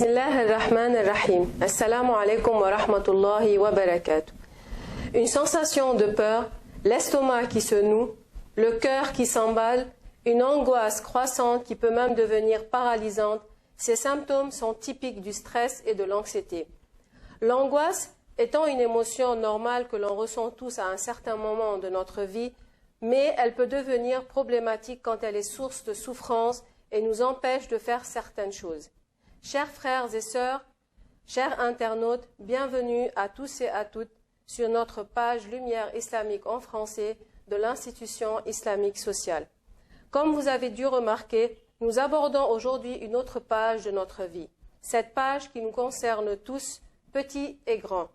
Bismillahirrahmanirrahim. Assalamu alaikum wa rahmatullahi wa barakatuh. Une sensation de peur, l'estomac qui se noue, le cœur qui s'emballe, une angoisse croissante qui peut même devenir paralysante, ces symptômes sont typiques du stress et de l'anxiété. L'angoisse étant une émotion normale que l'on ressent tous à un certain moment de notre vie, mais elle peut devenir problématique quand elle est source de souffrance et nous empêche de faire certaines choses. Chers frères et sœurs, chers internautes, bienvenue à tous et à toutes sur notre page Lumière islamique en français de l'institution islamique sociale. Comme vous avez dû remarquer, nous abordons aujourd'hui une autre page de notre vie. Cette page qui nous concerne tous, petits et grands.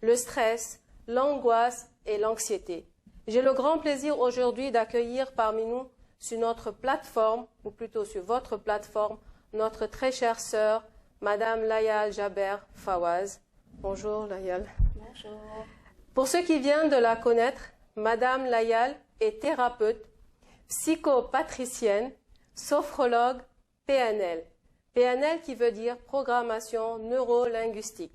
Le stress, l'angoisse et l'anxiété. J'ai le grand plaisir aujourd'hui d'accueillir parmi nous sur notre plateforme, ou plutôt sur votre plateforme, notre très chère sœur, Madame Layal Jaber Fawaz. Bonjour Layal. Bonjour. Pour ceux qui viennent de la connaître, Madame Layal est thérapeute, psychopatricienne, sophrologue, PNL. PNL qui veut dire programmation neuro-linguistique.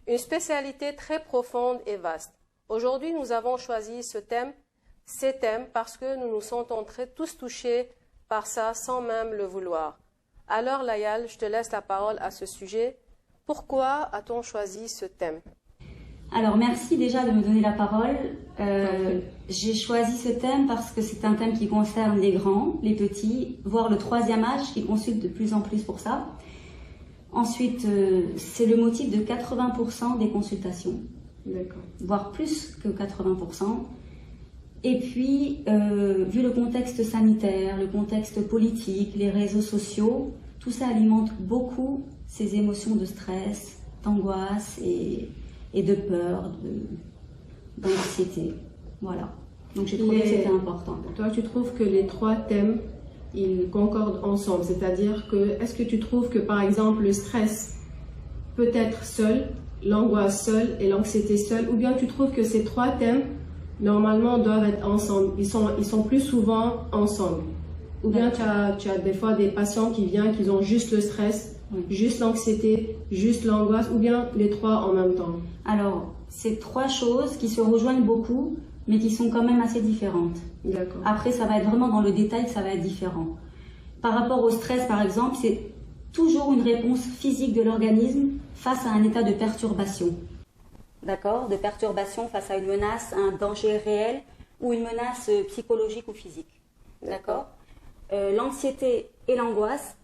Une spécialité très profonde et vaste. Aujourd'hui, nous avons choisi ces thèmes parce que nous nous sentons tous touchés par ça sans même le vouloir. Alors, Layal, je te laisse la parole à ce sujet. Pourquoi a-t-on choisi ce thème? Alors, merci déjà de me donner la parole. J'ai choisi ce thème parce que c'est un thème qui concerne les grands, les petits, voire le troisième âge qui consulte de plus en plus pour ça. Ensuite, c'est le motif de 80% des consultations, voire plus que 80%. Et puis, vu le contexte sanitaire, le contexte politique, les réseaux sociaux, tout ça alimente beaucoup ces émotions de stress, d'angoisse et de peur, d'anxiété. Voilà. Donc j'ai trouvé que c'était important. Toi, tu trouves que les trois thèmes, ils concordent ensemble? C'est-à-dire que, est-ce que tu trouves que, par exemple, le stress peut être seul, l'angoisse seule et l'anxiété seule, ou bien tu trouves que ces trois thèmes, normalement, doivent être ensemble? Ils sont plus souvent ensemble. Ou bien tu as des fois des patients qui viennent, qui ont juste le stress, juste l'anxiété, juste l'angoisse, ou bien les trois en même temps? Alors, c'est trois choses qui se rejoignent beaucoup, mais qui sont quand même assez différentes. D'accord. Après, ça va être vraiment dans le détail que ça va être différent. Par rapport au stress, par exemple, c'est toujours une réponse physique de l'organisme face à un état de perturbation. D'accord? De perturbation face à une menace, un danger réel ou une menace psychologique ou physique. D'accord? L'anxiété et l'angoisse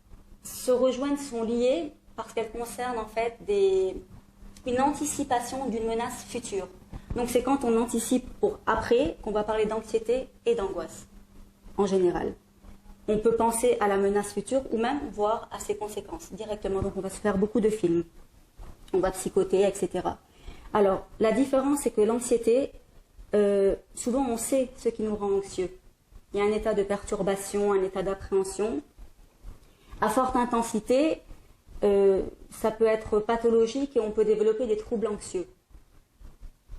se rejoignent, sont liées parce qu'elles concernent en fait une anticipation d'une menace future. Donc c'est quand on anticipe pour après qu'on va parler d'anxiété et d'angoisse, en général. On peut penser à la menace future ou même voir à ses conséquences directement. Donc on va se faire beaucoup de films, on va psychoter, etc. Alors la différence c'est que l'anxiété, souvent on sait ce qui nous rend anxieux. Il y a un état de perturbation, un état d'appréhension. À forte intensité, ça peut être pathologique et on peut développer des troubles anxieux.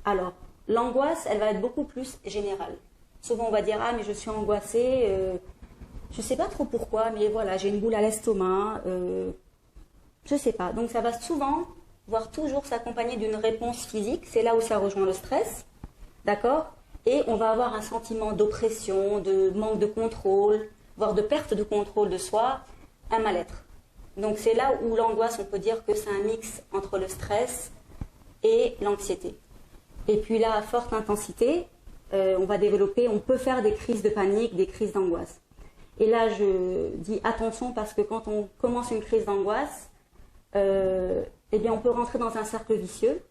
Alors, l'angoisse, elle va être beaucoup plus générale. Souvent, on va dire « Ah, mais je suis angoissée, je ne sais pas trop pourquoi, mais voilà, j'ai une boule à l'estomac, je ne sais pas. » Donc, ça va souvent, voire toujours s'accompagner d'une réponse physique. C'est là où ça rejoint le stress, d'accord? Et on va avoir un sentiment d'oppression, de manque de contrôle, voire de perte de contrôle de soi, un mal-être. Donc, c'est là où l'angoisse, on peut dire que c'est un mix entre le stress et l'anxiété. Et puis là, à forte intensité, on peut faire des crises de panique, des crises d'angoisse. Et là, je dis attention parce que quand on commence une crise d'angoisse, eh bien, on peut rentrer dans un cercle vicieux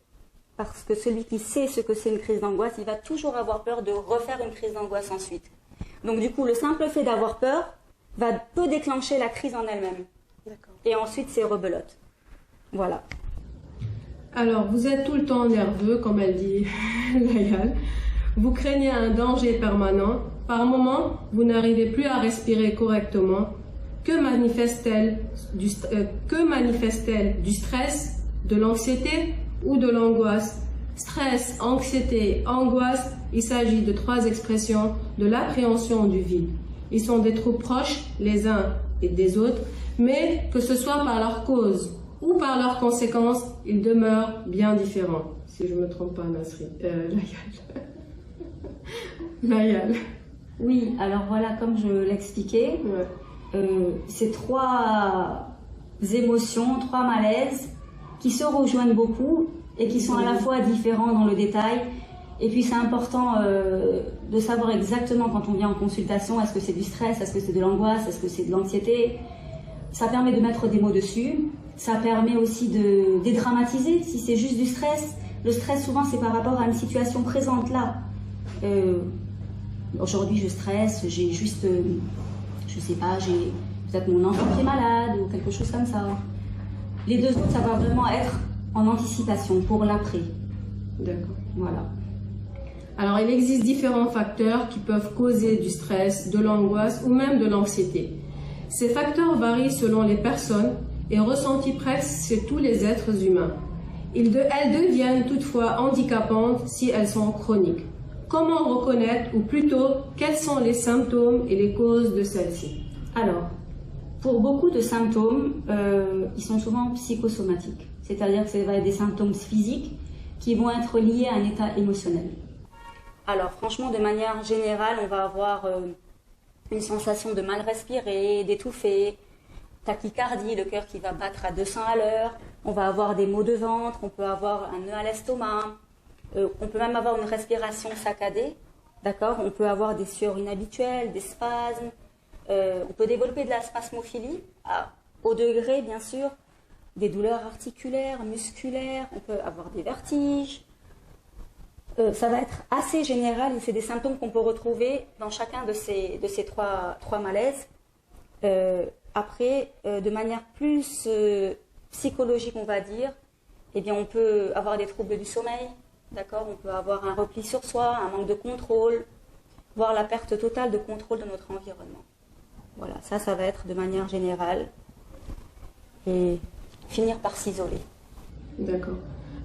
parce que celui qui sait ce que c'est une crise d'angoisse, il va toujours avoir peur de refaire une crise d'angoisse ensuite. Donc du coup, le simple fait d'avoir peur peut déclencher la crise en elle-même. Et ensuite, c'est rebelote. Voilà. Alors, vous êtes tout le temps nerveux, comme elle dit Layal. Vous craignez un danger permanent. Par moments, vous n'arrivez plus à respirer correctement. Que manifeste-t-elle du stress, de l'anxiété ou de l'angoisse? Stress, anxiété, angoisse, il s'agit de trois expressions de l'appréhension du vide. Ils sont des troubles proches les uns et des autres, mais que ce soit par leur cause ou par leurs conséquences, ils demeurent bien différents. Si je ne me trompe pas, Nasri. Layal. Oui, alors voilà, comme je l'expliquais, ces trois émotions, trois malaises qui se rejoignent beaucoup et qui sont à la fois différents dans le détail. Et puis c'est important de savoir exactement quand on vient en consultation, est-ce que c'est du stress, est-ce que c'est de l'angoisse, est-ce que c'est de l'anxiété. Ça permet de mettre des mots dessus, ça permet aussi de dédramatiser si c'est juste du stress. Le stress souvent c'est par rapport à une situation présente là. Aujourd'hui je stresse, j'ai juste, je sais pas, j'ai peut-être mon enfant qui est malade ou quelque chose comme ça. Les deux autres ça va vraiment être en anticipation pour l'après. D'accord. Voilà. Alors, il existe différents facteurs qui peuvent causer du stress, de l'angoisse ou même de l'anxiété. Ces facteurs varient selon les personnes et ressentis presque chez tous les êtres humains. Elles deviennent toutefois handicapantes si elles sont chroniques. Comment reconnaître, ou plutôt, quels sont les symptômes et les causes de celles-ci? Alors, pour beaucoup de symptômes, ils sont souvent psychosomatiques. C'est-à-dire que ça va être des symptômes physiques qui vont être liés à un état émotionnel. Alors franchement, de manière générale, on va avoir une sensation de mal respirer, d'étouffer, tachycardie, le cœur qui va battre à 200 à l'heure, on va avoir des maux de ventre, on peut avoir un nœud à l'estomac, on peut même avoir une respiration saccadée, d'accord? On peut avoir des sueurs inhabituelles, des spasmes, on peut développer de la spasmophilie, au degré bien sûr, des douleurs articulaires, musculaires, on peut avoir des vertiges. Ça va être assez général et c'est des symptômes qu'on peut retrouver dans chacun de ces trois malaises. Après, de manière plus psychologique, on va dire, eh bien, on peut avoir des troubles du sommeil, d'accord? On peut avoir un repli sur soi, un manque de contrôle, voire la perte totale de contrôle de notre environnement. Voilà, ça va être de manière générale et finir par s'isoler. D'accord.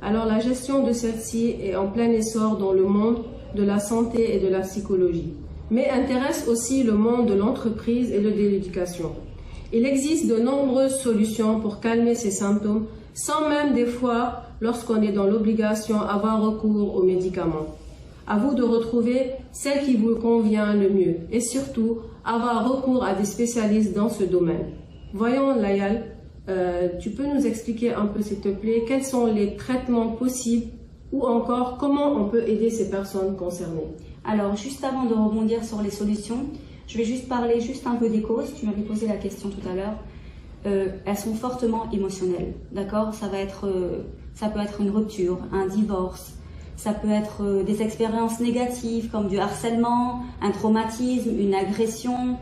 Alors la gestion de celle-ci est en plein essor dans le monde de la santé et de la psychologie, mais intéresse aussi le monde de l'entreprise et de l'éducation. Il existe de nombreuses solutions pour calmer ces symptômes, sans même des fois, lorsqu'on est dans l'obligation, avoir recours aux médicaments. À vous de retrouver celle qui vous convient le mieux et surtout avoir recours à des spécialistes dans ce domaine. Voyons, Layal, tu peux nous expliquer un peu, s'il te plaît, quels sont les traitements possibles ou encore comment on peut aider ces personnes concernées? Alors, juste avant de rebondir sur les solutions, je vais juste parler un peu des causes. Tu m'avais posé la question tout à l'heure. Elles sont fortement émotionnelles, d'accord? Ça peut être une rupture, un divorce, ça peut être des expériences négatives comme du harcèlement, un traumatisme, une agression,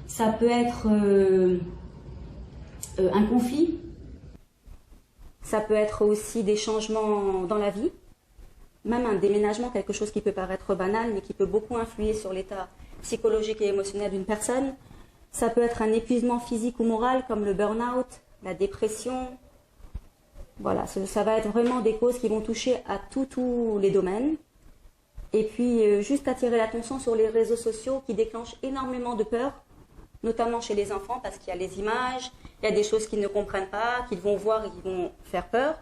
ça peut être un conflit, ça peut être aussi des changements dans la vie, même un déménagement, quelque chose qui peut paraître banal mais qui peut beaucoup influer sur l'état psychologique et émotionnel d'une personne. Ça peut être un épuisement physique ou moral comme le burn-out, la dépression. Voilà, ça va être vraiment des causes qui vont toucher à tous les domaines. Et puis, juste attirer l'attention sur les réseaux sociaux qui déclenchent énormément de peur, notamment chez les enfants parce qu'il y a les images, il y a des choses qu'ils ne comprennent pas, qu'ils vont voir et qui vont faire peur.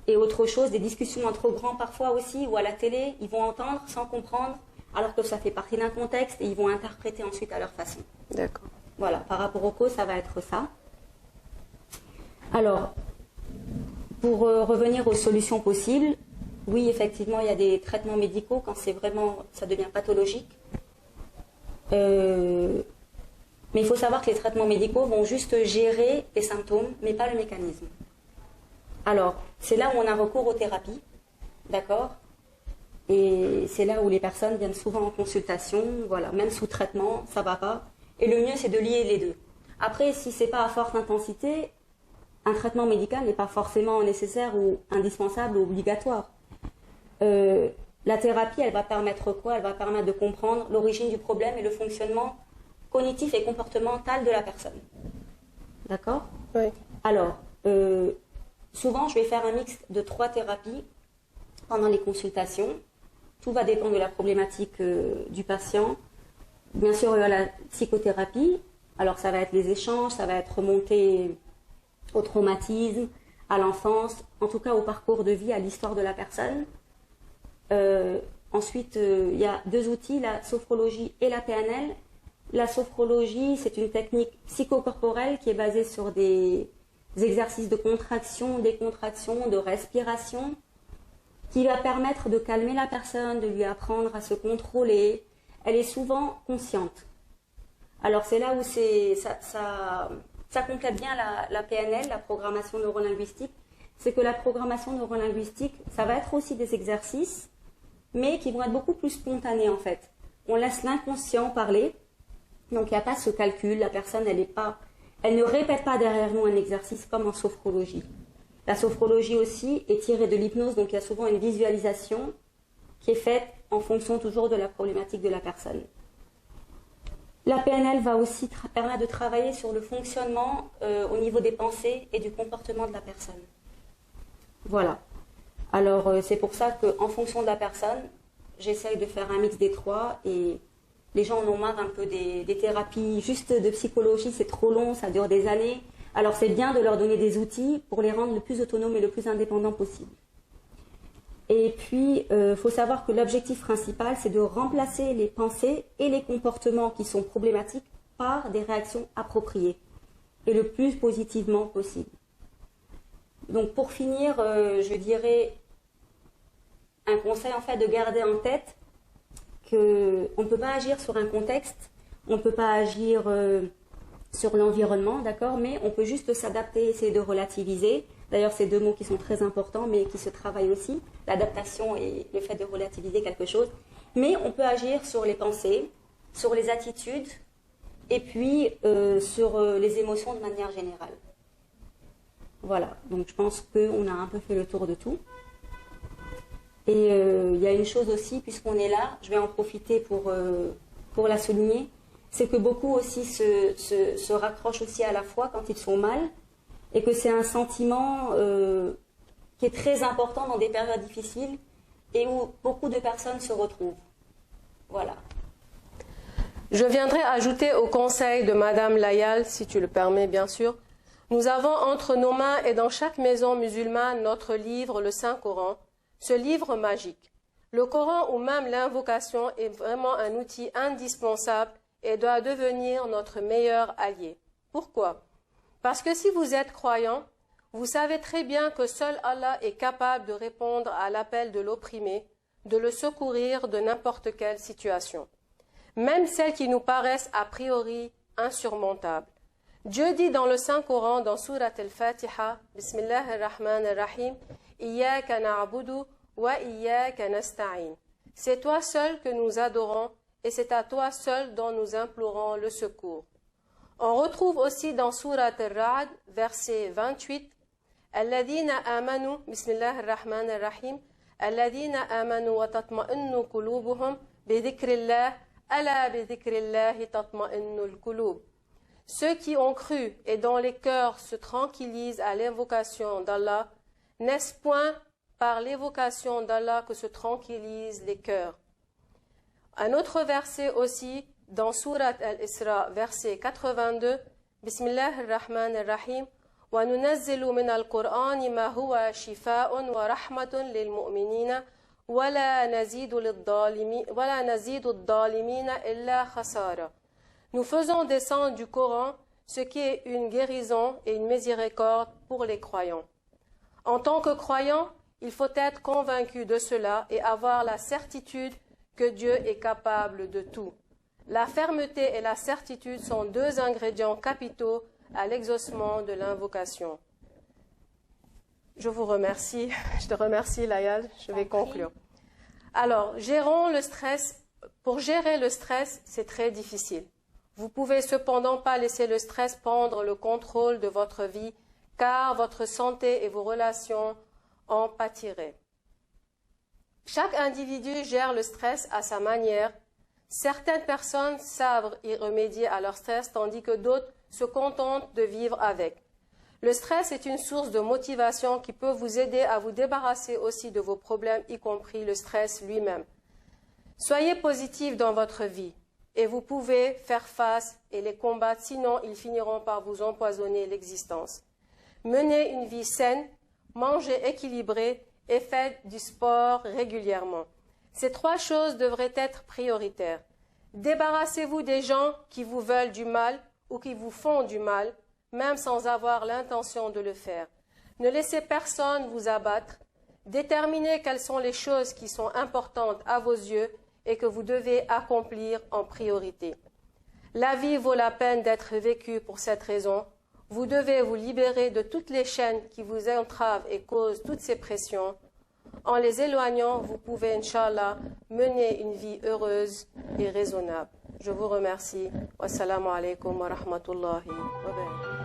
Et autre chose, des discussions entre grands parfois aussi, ou à la télé, ils vont entendre sans comprendre, alors que ça fait partie d'un contexte et ils vont interpréter ensuite à leur façon. D'accord. Voilà, par rapport aux causes, ça va être ça. Alors, pour revenir aux solutions possibles, oui, effectivement, il y a des traitements médicaux quand ça devient pathologique. Mais il faut savoir que les traitements médicaux vont juste gérer les symptômes, mais pas le mécanisme. Alors, c'est là où on a recours aux thérapies, d'accord? Et c'est là où les personnes viennent souvent en consultation, voilà, même sous traitement, ça va pas. Et le mieux, c'est de lier les deux. Après, si c'est pas à forte intensité, un traitement médical n'est pas forcément nécessaire ou indispensable ou obligatoire. La thérapie, elle va permettre quoi? Elle va permettre de comprendre l'origine du problème et le fonctionnement cognitif et comportemental de la personne. D'accord? Oui. Alors, souvent, je vais faire un mix de 3 thérapies pendant les consultations. Tout va dépendre de la problématique du patient. Bien sûr, il y a la psychothérapie. Alors, ça va être les échanges, ça va être remonter au traumatisme, à l'enfance, en tout cas au parcours de vie, à l'histoire de la personne. Ensuite, il y a deux outils, la sophrologie et la PNL. La sophrologie, c'est une technique psychocorporelle qui est basée sur des exercices de contraction, décontraction, de respiration, qui va permettre de calmer la personne, de lui apprendre à se contrôler. Elle est souvent consciente. Alors c'est là où ça complète bien la PNL, la programmation neurolinguistique. C'est que la programmation neurolinguistique, ça va être aussi des exercices, mais qui vont être beaucoup plus spontanés en fait. On laisse l'inconscient parler, donc il n'y a pas ce calcul, la personne elle ne répète pas derrière nous un exercice comme en sophrologie. La sophrologie aussi est tirée de l'hypnose, donc il y a souvent une visualisation qui est faite en fonction toujours de la problématique de la personne. La PNL va aussi permettre de travailler sur le fonctionnement au niveau des pensées et du comportement de la personne. Voilà. Alors c'est pour ça qu'en fonction de la personne, j'essaye de faire un mix des trois et les gens en ont marre un peu des thérapies juste de psychologie, c'est trop long, ça dure des années. Alors c'est bien de leur donner des outils pour les rendre le plus autonomes et le plus indépendants possible. Et puis, faut savoir que l'objectif principal, c'est de remplacer les pensées et les comportements qui sont problématiques par des réactions appropriées et le plus positivement possible. Donc pour finir, je dirais un conseil en fait de garder en tête qu'on ne peut pas agir sur un contexte, on ne peut pas agir sur l'environnement, d'accord, mais on peut juste s'adapter, essayer de relativiser. D'ailleurs, c'est deux mots qui sont très importants, mais qui se travaillent aussi, l'adaptation et le fait de relativiser quelque chose. Mais on peut agir sur les pensées, sur les attitudes, et puis sur les émotions de manière générale. Voilà, donc je pense qu'on a un peu fait le tour de tout. Et il y a une chose aussi, puisqu'on est là, je vais en profiter pour la souligner, c'est que beaucoup aussi se raccrochent aussi à la foi quand ils sont mal, et que c'est un sentiment qui est très important dans des périodes difficiles et où beaucoup de personnes se retrouvent. Voilà. Je viendrai ajouter au conseil de Madame Layal, si tu le permets bien sûr. Nous avons entre nos mains et dans chaque maison musulmane notre livre, le Saint-Coran, ce livre magique. Le Coran ou même l'invocation est vraiment un outil indispensable et doit devenir notre meilleur allié. Pourquoi ? Parce que si vous êtes croyant, vous savez très bien que seul Allah est capable de répondre à l'appel de l'opprimé, de le secourir de n'importe quelle situation, même celles qui nous paraissent a priori insurmontables. Dieu dit dans le Saint-Coran, dans Surat al-Fatiha, Bismillah ar-Rahman ar-Rahim, Iyyaka na'budu wa iyyaka nasta'in. C'est toi seul que nous adorons et c'est à toi seul dont nous implorons le secours. On retrouve aussi dans Surat al-Ra'd, verset 28, Alladhina amanu, Bismillah ar-Rahman ar-Rahim, Alladhina amanu wa tatma'innu qulubuhum bidhikrillah, ala bidhikrillahi tatma'innul qulub. Ceux qui ont cru et dont les cœurs se tranquillisent à l'invocation d'Allah, n'est-ce point par l'évocation d'Allah que se tranquillisent les cœurs? Un autre verset aussi, dans Surat al-Isra, verset 82, Bismillah ar-Rahman ar-Rahim, wa nunazzilu min al-Qur'ani ma huwa shifa'un wa rahmatun lil mu'minina wa la nazidu ad-dalimina illa khasara. Nous faisons descendre du Coran ce qui est une guérison et une miséricorde pour les croyants. En tant que croyant, il faut être convaincu de cela et avoir la certitude que Dieu est capable de tout. La fermeté et la certitude sont deux ingrédients capitaux à l'exaucement de l'invocation. Je vous remercie. Je te remercie, Layal. Je vais conclure. Alors, gérons le stress. Pour gérer le stress, c'est très difficile. Vous pouvez cependant pas laisser le stress prendre le contrôle de votre vie, car votre santé et vos relations en pâtiraient. Chaque individu gère le stress à sa manière. Certaines personnes savent y remédier à leur stress, tandis que d'autres se contentent de vivre avec. Le stress est une source de motivation qui peut vous aider à vous débarrasser aussi de vos problèmes, y compris le stress lui-même. Soyez positif dans votre vie. Et vous pouvez faire face et les combattre, sinon ils finiront par vous empoisonner l'existence. Menez une vie saine mangez équilibré et faites du sport régulièrement. Ces 3 choses devraient être prioritaires. Débarrassez-vous des gens qui vous veulent du mal ou qui vous font du mal, même sans avoir l'intention de le faire. Ne laissez personne vous abattre. Déterminez quelles sont les choses qui sont importantes à vos yeux et que vous devez accomplir en priorité. La vie vaut la peine d'être vécue pour cette raison. Vous devez vous libérer de toutes les chaînes qui vous entravent et causent toutes ces pressions. En les éloignant, vous pouvez, Inch'Allah, mener une vie heureuse et raisonnable. Je vous remercie. Wassalamu alaikum wa rahmatullahi wa barakatuh.